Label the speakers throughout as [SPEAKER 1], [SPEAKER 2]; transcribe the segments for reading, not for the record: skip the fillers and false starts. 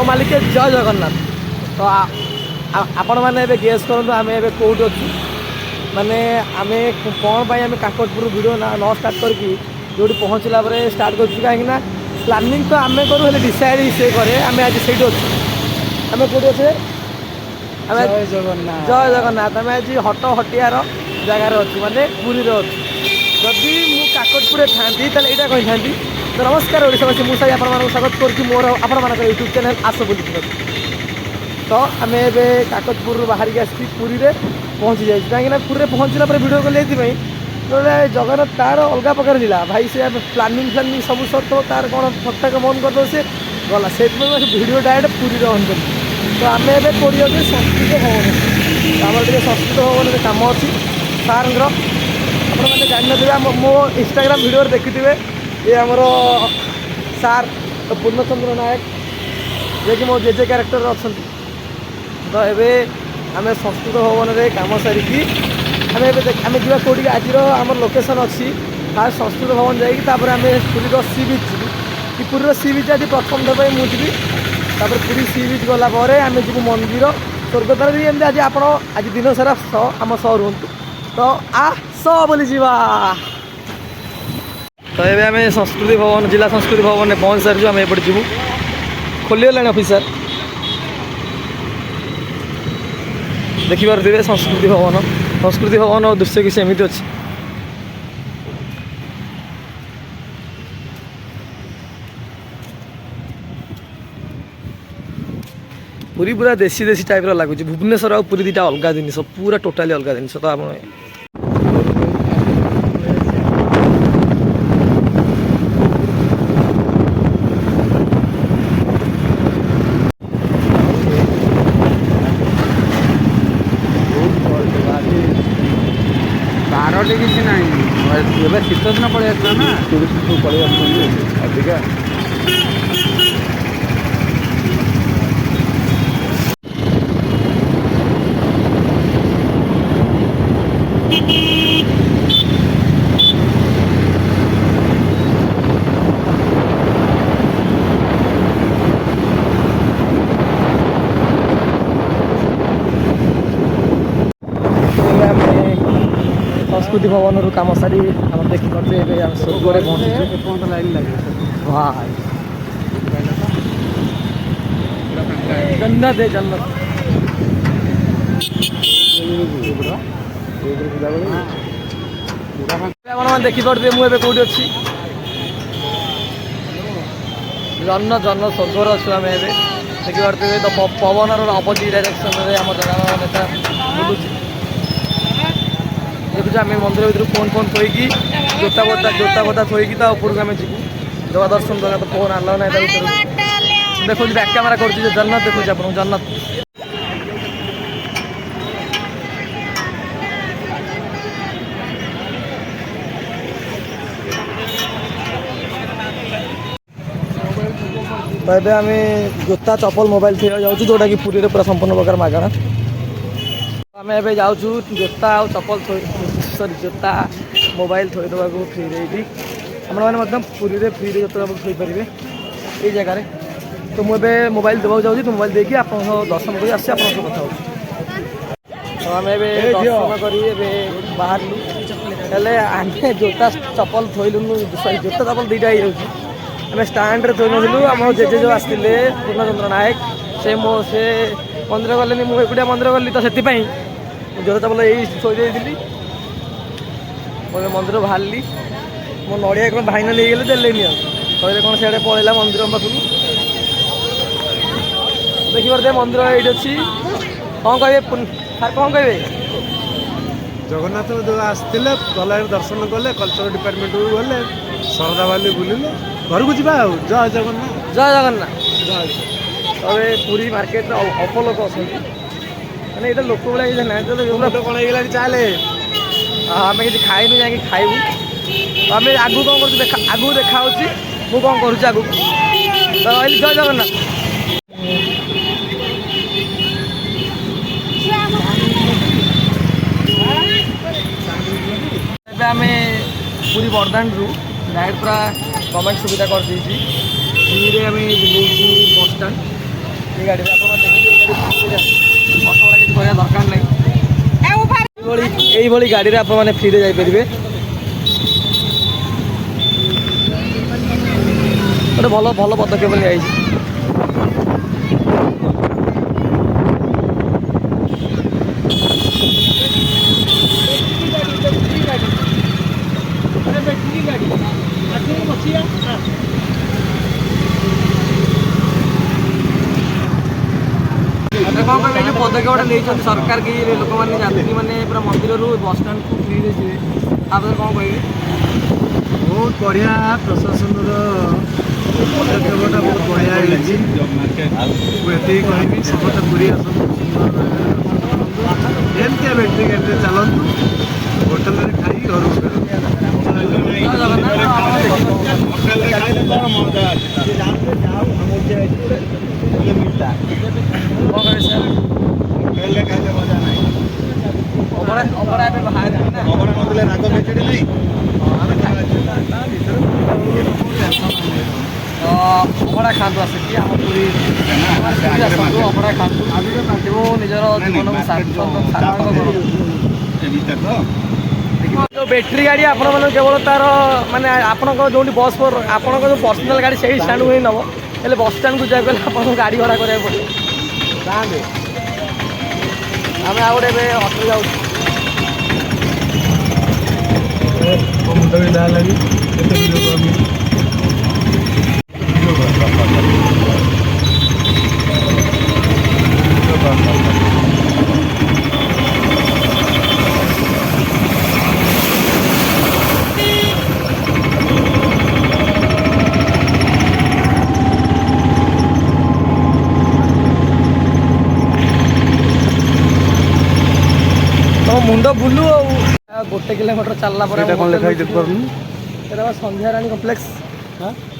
[SPEAKER 1] ମାଲିକେ ଜୟ ଜଗନ୍ନାଥ। ତ ଆପଣ ମାନେ ଏବେ ଗେସ୍ କରନ୍ତୁ ଆମେ ଏବେ କେଉଁଠି ଅଛୁ। ମାନେ ଆମେ କ'ଣ ପାଇଁ ଆମେ କାକଟପୁର ଭିଡ଼ିଓ ନ ଷ୍ଟାର୍ଟ କରିକି ଯେଉଁଠି ପହଞ୍ଚିଲା ପରେ ଷ୍ଟାର୍ଟ କରୁଛୁ, କାହିଁକିନା ପ୍ଲାନିଂ ତ ଆମେ କରୁ ହେଲେ ଡିସାଇଡ଼ ସେ କରେ। ଆମେ ଆଜି ସେଇଠି ଅଛୁ। ଆମେ କେଉଁଠି ଅଛେ? ଆମେ
[SPEAKER 2] ଜୟ ଜଗନ୍ନାଥ।
[SPEAKER 1] ଜୟ ଜଗନ୍ନାଥ। ଆମେ ଆଜି ହଟିଆର ଜାଗାରେ ଅଛୁ, ମାନେ ପୁରୀରେ ଅଛୁ। ଯଦି ମୁଁ କାକଟପୁରରେ ଥାନ୍ତି ତାହେଲେ ଏଇଟା କହିଥାନ୍ତି, ତ ନମସ୍କାର ଓଡ଼ିଶାବାସୀ, ମୁଁ ସାହି ଆପଣମାନଙ୍କୁ ସ୍ୱାଗତ କରୁଛି ମୋର ଆପଣମାନଙ୍କର ୟୁଟ୍ୟୁବ୍ ଚ୍ୟାନେଲ୍ ଆସ ବୁଲିଯିବାକୁ। ତ ଆମେ ଏବେ କାକଟପୁରରୁ ବାହାରିକି ଆସିକି ପୁରୀରେ ପହଞ୍ଚି ଯାଇଛୁ। କାହିଁକିନା ପୁରୀରେ ପହଞ୍ଚିଲା ପରେ ଭିଡ଼ିଓ କଲି ଏଥିପାଇଁ, ନହେଲେ ଜଗନ୍ନାଥ ତାର ଅଲଗା ପ୍ରକାର ଥିଲା ଭାଇ। ସେ ପ୍ଲାନିଂ ସବୁ ସତ, ତାର କ'ଣ ଫଟାକ ମନ କରିଦେବ ସେ ଗଲା। ସେଥିପାଇଁ ଭିଡ଼ିଓ ଡାଇରେକ୍ଟ ପୁରୀରେ ଅନ୍ କଲି। ତ ଆମେ ଏବେ କୋଉଠି ଯାଉଛୁ? ସଂସ୍କୃତ ଭବନ। ଆମର ଟିକେ ସଂସ୍କୃତ ଭବନରେ କାମ ଅଛି ସାର୍ଙ୍କର। ଆପଣମାନେ ଜାଣିନଥିବେ, ମୋ ଇନଷ୍ଟାଗ୍ରାମ ଭିଡ଼ିଓରେ ଦେଖିଥିବେ, ଏ ଆମର ସାର୍ ପୂର୍ଣ୍ଣଚନ୍ଦ୍ର ନାୟକ, ଯିଏକି ମୋ ଜେଜେ କ୍ୟାରେକ୍ଟରରେ ଅଛନ୍ତି। ତ ଏବେ ଆମେ ସଂସ୍କୃତ ଭବନରେ କାମ ସାରିକି ଆମେ ଯିବା କେଉଁଠିକି? ଆଜିର ଆମର ଲୋକେସନ୍ ଅଛି ଫାର୍ଷ୍ଟ ସଂସ୍କୃତ ଭବନ ଯାଇକି ତାପରେ ଆମେ ପୁରୀର ସି ବିଚ୍ ଯିବୁ। କି ପୁରୀର ସି ବିଚ୍ ଆଜି ପ୍ରଥମ ଥର ପାଇଁ ମୁଁ ଯିବି। ତାପରେ ପୁରୀ ସି ବିଚ୍ ଗଲା ପରେ ଆମେ ଯିବୁ ମନ୍ଦିର ସ୍ୱର୍ଗଦ୍ୱାର ବି। ଏମିତି ଆଜି ଆପଣ ଆଜି ଦିନ ସାରା ଆମ ସହ ରୁହନ୍ତୁ। ତ ଆସ ବୋଲି ଯିବା। ତ ଏବେ ଆମେ ସଂସ୍କୃତି ଭବନ, ଜିଲ୍ଲା ସଂସ୍କୃତି ଭବନରେ ପହଞ୍ଚି ସାରିଛୁ। ଆମେ ଏପଟେ ଯିବୁ। ଖୋଲିଗଲାଣି ଅଫିସର, ଦେଖିପାରୁଥିବେ ସଂସ୍କୃତି ଭବନ। ସଂସ୍କୃତି ଭବନ ଦୃଶ୍ୟ କିଛି ଏମିତି ଅଛି। ପୁରୀ ପୁରା ଦେଶୀ ଟାଇପ୍ର ଲାଗୁଛି। ଭୁବନେଶ୍ୱର ଆଉ ପୁରୀ ଦୁଇଟା ଅଲଗା ଜିନିଷ, ପୁରା ଟୋଟାଲି ଅଲଗା ଜିନିଷ। ତ ଆପଣ
[SPEAKER 2] ବାରଟି କିଛି ନାହିଁ। ଏବେ ଶୀତ ଦିନ ପଳେଇ ଆସିଲା ନା, ଟୁରିଷ୍ଟ ସବୁ ପଳେଇ ଆସୁଛନ୍ତି ଅଧିକା।
[SPEAKER 1] ସଂସ୍କୃତି ଭବନରୁ କାମ ସାରି ଆମେ ଦେଖିପାରୁଛୁ ଏବେ ଆମେ ସ୍ୱର୍ଗରେ ପହଞ୍ଚିଛୁ।
[SPEAKER 2] ଏପର୍ଯ୍ୟନ୍ତ ଲାଇନ୍ ଲାଗିବ।
[SPEAKER 1] ଭାଇ ଜନ୍ନତ ଜନ୍ନତ। ଆପଣମାନେ ଦେଖିପାରୁଥିବେ ମୁଁ ଏବେ କେଉଁଠି ଅଛି? ଜନ୍ନ ସ୍ୱର୍ଗରେ ଅଛୁ ଆମେ ଏବେ। ଦେଖିପାରୁଥିବେ ତ ପବନର ଅପୋଜିଟ୍ ଡାଇରେକ୍ସନରେ ଆମ ଜଗନ୍ନାଥ ନେତା ବୁଲୁଛି। ଦେଖୁଛୁ ଆମେ ମନ୍ଦିର ଭିତରୁ ଫୋନ୍ ଥୋଇକି ଜୋତା ବତା ଥୋଇକି ତା ଉପରକୁ ଆମେ ଯିବୁ ଜଗା ଦର୍ଶନ କରିବା। ତ ଫୋନ୍ ଆଲାଉ ନାହିଁ ତା ଭିତରୁ। ଦେଖୁଛି ବ୍ୟାକ୍ କ୍ୟାମେରା କରୁଛି ଯେ ଜନ୍ନତ ଦେଖୁଛି ଆପଣଙ୍କୁ। ଜନ୍ନତ ତ ଏବେ ଆମେ ଜୋତା ଚପଲ ମୋବାଇଲ ଥୋଇବାକୁ ଯାଉଛୁ, ଯେଉଁଟାକି ପୁରୀରେ ପୁରା ସମ୍ପୂର୍ଣ୍ଣ ପ୍ରକାର ମାଗଣା। ଆମେ ଏବେ ଯାଉଛୁ ଜୋତା ଆଉ ଚପଲ ଜୋତା ମୋବାଇଲ ଥୋଇଦେବାକୁ ଫ୍ରିରେ। ଏଇଠି ଆପଣମାନେ ମଧ୍ୟ ପୁରୀରେ ଫ୍ରିରେ ଜୋତା ଚପଲ ଥୋଇପାରିବେ ଏଇ ଜାଗାରେ। ତ ମୁଁ ଏବେ ମୋବାଇଲ ଦେବାକୁ ଯାଉଛି। ତ ମୋବାଇଲ ଦେଇକି ଆପଣଙ୍କ ସହ ଦର୍ଶନ କରି ଆସି ଆପଣଙ୍କ ସହ କଥା ହେଉଛି। ତ ଆମେ ଏବେ ଦର୍ଶନ କରି ଏବେ ବାହାରିଲୁ, ହେଲେ ଆମେ ଜୋତା ଚପଲ ଥୋଇଲୁନୁ। ଜୋତା ଚପଲ ଦୁଇଟା ହେଇଯାଉଛି। ଆମେ ଷ୍ଟାଣ୍ଡରେ ଥୋଇନଥିଲୁ। ଆମ ଜେଜେ ଯେଉଁ ଆସିଥିଲେ ପୂର୍ଣ୍ଣଚନ୍ଦ୍ର ନାୟକ, ସେ ମନ୍ଦିର ଗଲେନି, ମୁଁ ଏକୁଟିଆ ମନ୍ଦିର ଗଲି। ତ ସେଥିପାଇଁ ମୁଁ ଜୋତା ଚପଲ ଏଇ ଥୋଇ ଦେଇଥିଲି। ମୁଁ ଏବେ ମନ୍ଦିର ବାହାରିଲି। ମୋ ନଡ଼ିଆ କ'ଣ ଭାଇନା ନେଇଗଲେ, ଦେଲେନି ଆଉ। କହିଲେ କ'ଣ ସିଆଡ଼େ ପଳେଇଲା ମନ୍ଦିର ପାଖକୁ। ଦେଖିପାରୁଥିବେ ମନ୍ଦିର ଏଇଠି ଅଛି। କ'ଣ କହିବେ ସାର୍, କ'ଣ କହିବେ?
[SPEAKER 2] ଜଗନ୍ନାଥ ଯେଉଁ ଆସିଥିଲେ ଭଲ ଦର୍ଶନ କଲେ, କଲଚର ଡିପାର୍ଟମେଣ୍ଟକୁ ଗଲେ, ଶରଦା ବାଲି ବୁଲିଲେ, ଘରକୁ ଯିବା ଆଉ। ଜୟ ଜଗନ୍ନାଥ।
[SPEAKER 1] ଜୟ ଜଗନ୍ନାଥ। ଏବେ ପୁରୀ ମାର୍କେଟରେ ଅଳ୍ପ ଲୋକ ଅଛନ୍ତି, ମାନେ ଏଇଟା ଲୋକ ଭଳିଆ କିଛି ନାହିଁ।
[SPEAKER 2] କ'ଣ ହେଇଗଲାଣି? ଚାଲେ
[SPEAKER 1] ଆମେ କିଛି ଖାଇନୁ, ଯାଇକି ଖାଇବୁ। ଆମେ ଆଗକୁ କ'ଣ କରୁଛୁ ଆଗକୁ ଦେଖାହେଉଛି। ମୁଁ କ'ଣ କରୁଛି ଆଗକୁ। ତ ରହିଲି, ଜୟ ଜଗନ୍ନାଥ। ଏବେ ଆମେ ପୁରୀ ବର୍ଦାନରୁ ଡାଇରେକ୍ଟ ପୁରା ଗଭର୍ଣ୍ଣମେଣ୍ଟ ସୁବିଧା କରିଦେଇଛି। ଫ୍ରିରେ ଆମେ ଯିବୁ ବସଷ୍ଟାଣ୍ଡ। এই গাড়িରେ ଆପଣ ଦେଖନ୍ତୁ ଅଟୋ କିଛି କରିବା ଦରକାର ନାହିଁ। এইଭଳି ଗାଡ଼ିରେ ଆପଣମାନେ ଫ୍ରିରେ ଯାଇପାରିବେ। ଗୋଟେ ଭଲ ଭଲ ପଦକ୍ଷେପ ନିଆଯାଇଛି। କ'ଣ କହିବେ ଯେଉଁ ପଦକ୍ଷେପଟା ନେଇଛନ୍ତି ସରକାର କି ଲୋକମାନେ ଯାତ୍ରୀମାନେ ପୁରା ମନ୍ଦିରରୁ ବସ୍ଷ୍ଟାଣ୍ଡକୁ ଫ୍ରିରେ ଯିବେ ତାପରେ କ'ଣ କହିବେ?
[SPEAKER 2] ବହୁତ ବଢ଼ିଆ ପ୍ରଶାସନର ପଦକ୍ଷେପଟା ବହୁତ ବଢ଼ିଆ ହେଇଛି। ମୁଁ ଏତିକି କହିବି ସମସ୍ତେ ପୁରୀ ଆସନ୍ତୁ, ଏମିତିଆ ବ୍ୟାଟେରୀ ଗାଡ଼ିରେ ଚାଲନ୍ତୁ, ହୋଟେଲରେ ଖାଇ ଘରକୁ
[SPEAKER 1] ଅବଢ଼ା ଏବେ ବାହାରେ
[SPEAKER 2] ଅବଢ଼ା ନଦେଲେ ରାଗ ଖେଚେଡ଼ି ନାହିଁ।
[SPEAKER 1] ଅବଢ଼ା ଖାଆନ୍ତୁ ଆସିକି ଆମ ପୁରୀ ଆସନ୍ତୁ, ଅବଢ଼ା ଖାଆନ୍ତୁ ଏବଂ ନିଜର ଜୀବନକୁ ସାର୍ଥକ କରନ୍ତୁ। ଯେଉଁ ବ୍ୟାଟେରୀ ଗାଡ଼ି ଆପଣମାନଙ୍କୁ କେବଳ ତା'ର ମାନେ ଆପଣଙ୍କ ଯେଉଁଠି ବସ୍ ଆପଣଙ୍କ ଯେଉଁ ପର୍ସନାଲ୍ ଗାଡ଼ି ସେଇ ଷ୍ଟାଣ୍ଡକୁ ହିଁ ନେବ, ହେଲେ ବସ୍ ଷ୍ଟାଣ୍ଡକୁ ଯିବାକୁ ହେଲେ ଆପଣଙ୍କୁ ଗାଡ଼ି ଭଡ଼ା କରିବାକୁ ପଡ଼ିବ। ଯାଆନ୍ତୁ ଆମେ ଆଉ ଗୋଟେ ଏବେ ଅଟୋ ଯାଉଛୁ।
[SPEAKER 2] ମୁଣ୍ଡ ବିନ୍ଧା ହେଲାଣି କେତେ ଭିଡ଼ିଓ କରିବି।
[SPEAKER 1] ତମ ମୁଣ୍ଡ ବୁଲୁ ଆଉ 1 କିଲୋମିଟର ଚାଲିଲା ପରେ
[SPEAKER 2] କ'ଣ ଲେଖା ହେଇଛି ଦେଖିପାରୁନି?
[SPEAKER 1] ସେଟା ସନ୍ଧ୍ୟାରାଣୀ କମ୍ପ୍ଲେକ୍ସ।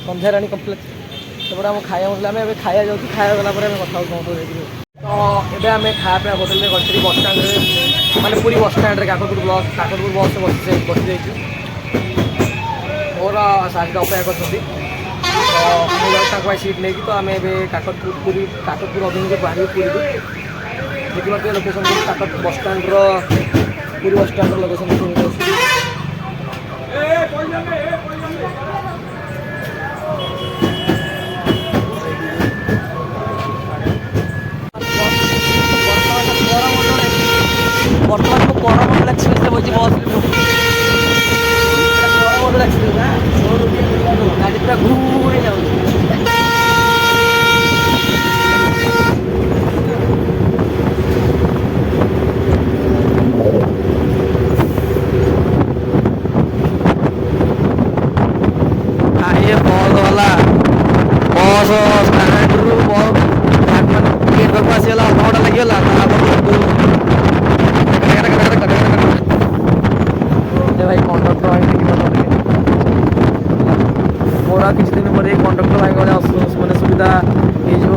[SPEAKER 1] ସନ୍ଧ୍ୟାରାଣୀ କମ୍ପ୍ଲେକ୍ସ ସେପଟେ ଆମ ଖାଇବା ହୋଟେଲ ଆମେ ଏବେ ଖାଇବା ଯାଉଛୁ। ଖାଇବା ଗଲା ପରେ ଆମେ କଥା ହେଉଛୁ କ'ଣ ଯାଇଥିଲୁ। ତ ଏବେ ଆମେ ଖାଇବା ପିଇବା ହୋଟେଲରେ କରିଥିଲି ବସ୍ଷ୍ଟାଣ୍ଡରେ, ମାନେ ପୁରୀ ବସ୍ଷ୍ଟାଣ୍ଡରେ କାକଟପୁର ବସ୍ରେ ବସିଯାଇଛୁ। ମୋର ସାଥିରେ ଅପେକ୍ଷା କରିଛନ୍ତି, ତ ମୁଁ ଯାଉଛି ତାଙ୍କ ପାଇଁ ସିଟ୍ ନେଇକି। ତ ଆମେ ଏବେ କାକଟପୁର ଅଭିମୁଖେ ବାହାରିବୁ ପୁରୀରୁ। ଦେଖିପାରୁଥିବେ ଲୋକେସନ୍ କାକଟପୁର ବସ୍ଷ୍ଟାଣ୍ଡର ପୁରୀ ବସ୍ଷ୍ଟାଣ୍ଡର ଲୋକେସନ୍ କେମିତି ଅଛି। ବର୍ତ୍ତମାନ ମୁଁ କରମଣ୍ଡଳ ଏକ୍ସପ୍ରେସରେ ବସିଛି ବସ୍ରେ। କରମଣ୍ଡଳ ଏକ୍ସପ୍ରେସ ଗାଡ଼ି ପୁରା ଘୁରି ଯାଉଛି। ଇଏ ବସ୍ ଗଲା, ବସ୍ ଷ୍ଟାଣ୍ଡରୁ ମାନେ ଗେଟ୍ ପାଖକୁ ଆସିଗଲା, ଅଧଘଣ୍ଟା ଲାଗିଗଲା। ଭାଇ କଣ୍ଡକ୍ଟର ଭାଇ ମୋର ଆଉ କିଛି ଦିନ ପରେ କଣ୍ଡକ୍ଟର ଭାଇ ଗଲେ ମାନେ ସୁବିଧା ହେଇଯିବ।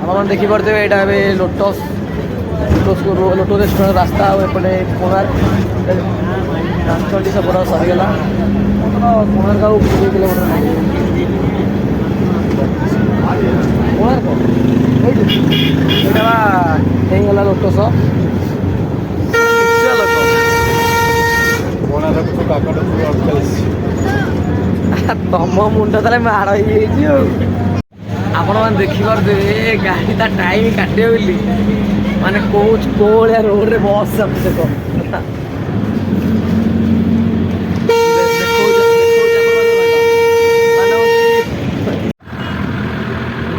[SPEAKER 1] ଆପଣ ଦେଖିପାରୁଥିବେ ଏଇଟା ଏବେ ଲୋଟସ୍ ରେଷ୍ଟୁରାଣ୍ଟ ରାସ୍ତା, ଆଉ ଏପଟେ କୋଣାର୍କ ରାମଚଣ୍ଡୀ ସେପଟ ସରିଗଲା। କୋଣାର୍କ ଆଉ 2 କିଲୋମିଟର କୋଣାର୍କ ଏଇଟା ବା ହେଇଗଲା ଲୋଟସ୍। ତମ ମୁଣ୍ଡ ତାହେଲେ ମାଡ଼ ହେଇଯାଇଛି ଆଉ। ଆପଣମାନେ ଦେଖିପାରୁଥିବେ ଗାଡ଼ି ତା ଟାଇମ୍ କାଟିବ ବୋଲି ମାନେ କୋଉ ଭଳିଆ ରୋଡ଼ରେ ବସ୍ ଯାଉଛି ଦେଖ।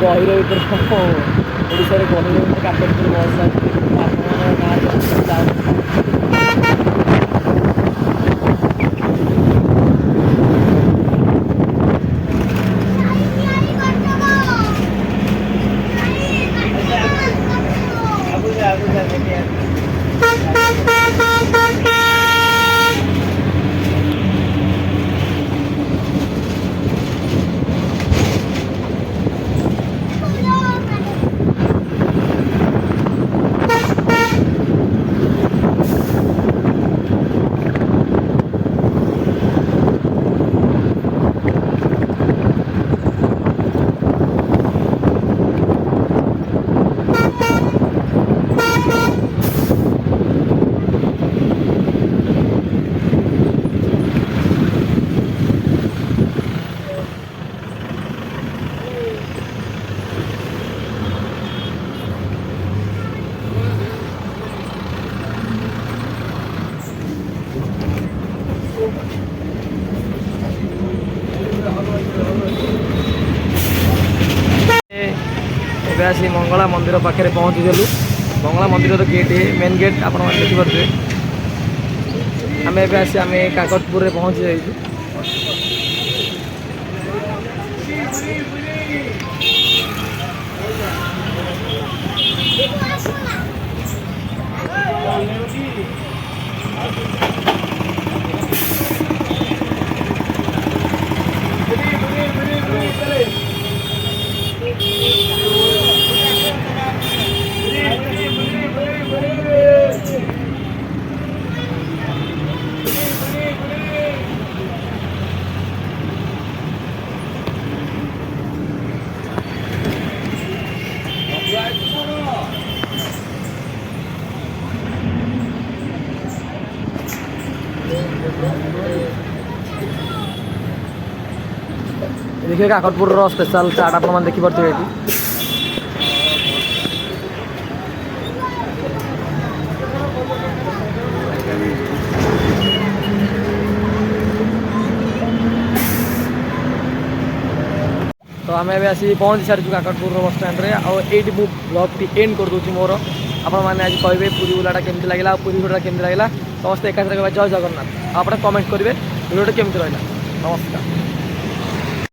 [SPEAKER 1] ଗହିର ଭିତରେ ଓଡ଼ିଶାରେ ଗହିର ଭିତରେ କାକଟପୁର ବସ୍ ଯାଉଛି। ଆପଣମାନଙ୍କ ଗାଁରେ ଯାଉଛି। ଏବେ ଆସି ମଙ୍ଗଳା ମନ୍ଦିର ପାଖରେ ପହଞ୍ଚିଗଲୁ। ମଙ୍ଗଳା ମନ୍ଦିରର ଗେଟ୍ ମେନ୍ ଗେଟ୍ ଆପଣମାନେ ଦେଖିପାରୁଥିବେ। ଆମେ ଏବେ ଆସି ଆମେ କାକଟପୁରରେ ପହଞ୍ଚି ଯାଇଛୁ। देखिए काकटपुर स्पेशल चाट आप देखिपे ये तो आम ए आसी पहुँची सारी काकटपुर बस स्टैंड रे आउट ब्लॉग टी एंड कर दूसरी मोर आपण मैंने आज कहे पुरी बुलाटा केमती लगे पुरी भिडियोटा केमती लगे समस्त एकाथरे जय जगन्नाथ आप कमेंट करेंगे भिडियोटा केमती रहा नमस्कार।